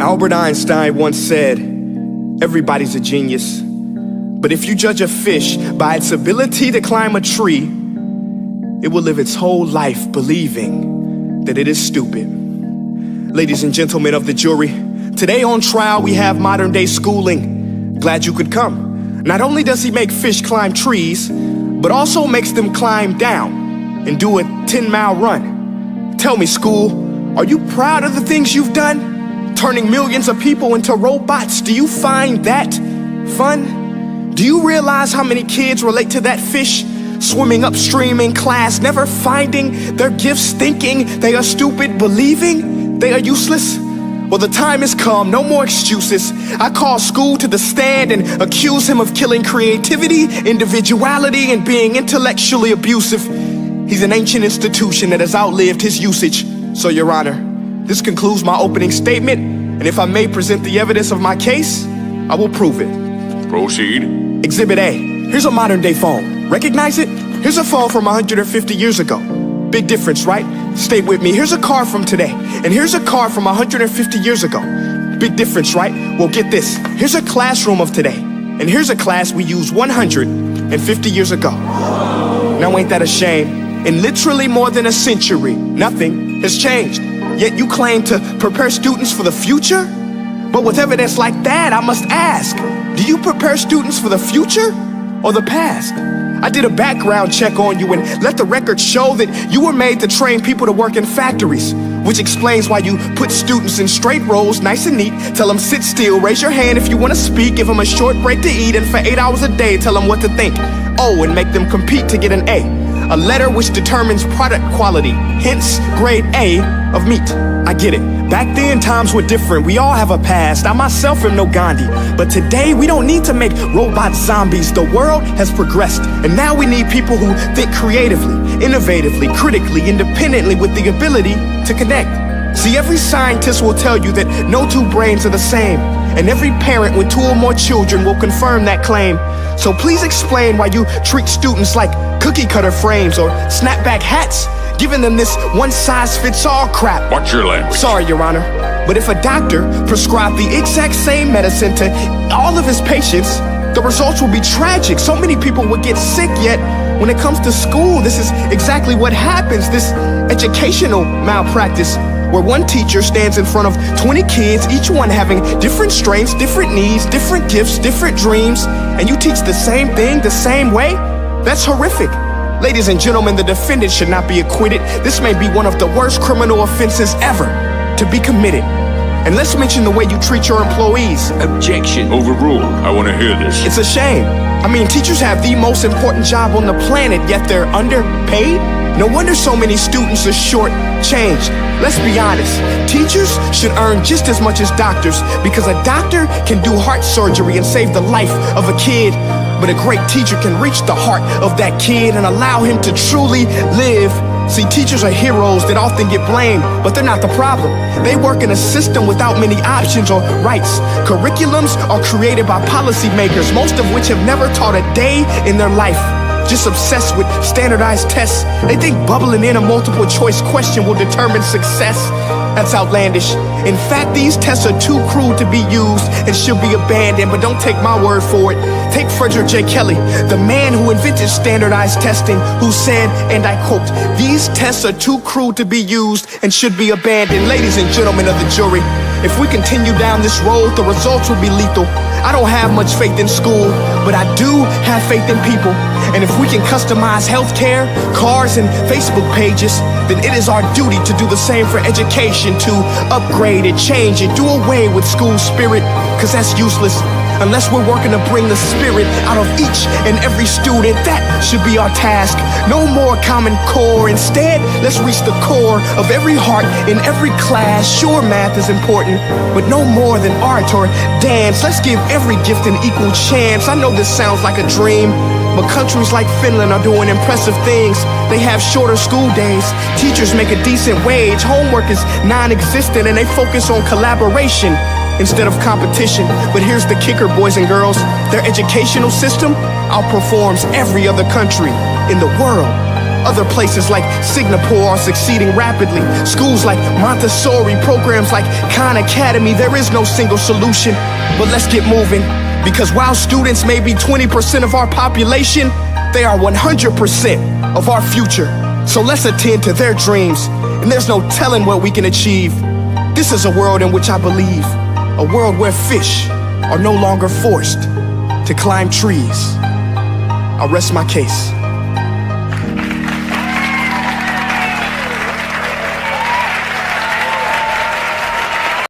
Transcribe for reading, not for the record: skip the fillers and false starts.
Albert Einstein once said, everybody's a genius, but if you judge a fish by its ability to climb a tree, it will live its whole life believing that it is stupid. Ladies and gentlemen of the jury, today on trial we have modern day schooling. Glad you could come. Not only does he make fish climb trees, but also makes them climb down and do a 10-mile run. Tell me, school, are you proud of the things you've done? Turning millions of people into robots, do you find that fun? Do you realize how many kids relate to that fish? Swimming upstream in class, never finding their gifts, thinking they are stupid, believing they are useless? Well, the time has come, no more excuses. I call school to the stand and accuse him of killing creativity, individuality, and being intellectually abusive. He's an ancient institution that has outlived his usage. So, Your Honor, this concludes my opening statement, and if I may present the evidence of my case, I will prove it. Proceed. Exhibit A. Here's a modern day phone. Recognize it? Here's a phone from 150 years ago. Big difference, right? Stay with me. Here's a car from today, and here's a car from 150 years ago. Big difference, right? Well, get this. Here's a classroom of today, and here's a class we used 150 years ago. Now ain't that a shame? In literally more than a century, nothing has changed. Yet you claim to prepare students for the future? But with evidence like that, I must ask, do you prepare students for the future or the past? I did a background check on you and let the record show that you were made to train people to work in factories, which explains why you put students in straight rows, nice and neat, tell them sit still, raise your hand if you want to speak, give them a short break to eat, and for 8 hours a day, tell them what to think. Oh, and make them compete to get an A letter which determines product quality, hence grade A of meat. I get it. Back then, times were different. We all have a past. I myself am no Gandhi. But today, we don't need to make robot zombies. The world has progressed, and now we need people who think creatively, innovatively, critically, independently, with the ability to connect. See, every scientist will tell you that no two brains are the same, and every parent with 2 or more children will confirm that claim. So please explain why you treat students like cookie cutter frames or snapback hats, giving them this one-size-fits-all crap. Watch your language. Sorry, Your Honor, but if a doctor prescribed the exact same medicine to all of his patients, the results will be tragic. So many people would get sick, yet when it comes to school, this is exactly what happens. This educational malpractice, where one teacher stands in front of 20 kids, each one having different strengths, different needs, different gifts, different dreams, and you teach the same thing the same way? That's horrific. Ladies and gentlemen, the defendant should not be acquitted. This may be one of the worst criminal offenses ever to be committed. And let's mention the way you treat your employees. Objection. Overruled. I want to hear this. It's a shame. I mean, teachers have the most important job on the planet, yet they're underpaid? No wonder so many students are short-changed. Let's be honest, teachers should earn just as much as doctors, because a doctor can do heart surgery and save the life of a kid, but a great teacher can reach the heart of that kid and allow him to truly live. See, teachers are heroes that often get blamed, but they're not the problem. They work in a system without many options or rights. Curriculums are created by policymakers, most of which have never taught a day in their life. Just obsessed with standardized tests. They think bubbling in a multiple choice question will determine success. That's outlandish. In fact, these tests are too crude to be used and should be abandoned, but don't take my word for it. Take Frederick J. Kelly, the man who invented standardized testing, who said, and I quote, "These tests are too crude to be used and should be abandoned." Ladies and gentlemen of the jury, if we continue down this road, the results will be lethal. I don't have much faith in school, but I do have faith in people. And if we can customize healthcare, cars, and Facebook pages, then it is our duty to do the same for education, to upgrade it, change it, do away with school spirit, because that's useless. Unless we're working to bring the spirit out of each and every student, that should be our task. No more Common Core. Instead, let's reach the core of every heart in every class. Sure, math is important, but no more than art or dance. Let's give every gift an equal chance. I know this sounds like a dream, but countries like Finland are doing impressive things. They have shorter school days. Teachers make a decent wage. Homework is non-existent, and they focus on collaboration instead of competition. But here's the kicker, boys and girls. Their educational system outperforms every other country in the world. Other places like Singapore are succeeding rapidly. Schools like Montessori, programs like Khan Academy, there is no single solution. But let's get moving, because while students may be 20% of our population, they are 100% of our future. So let's attend to their dreams, and there's no telling what we can achieve. This is a world in which I believe, a world where fish are no longer forced to climb trees. I'll rest my case.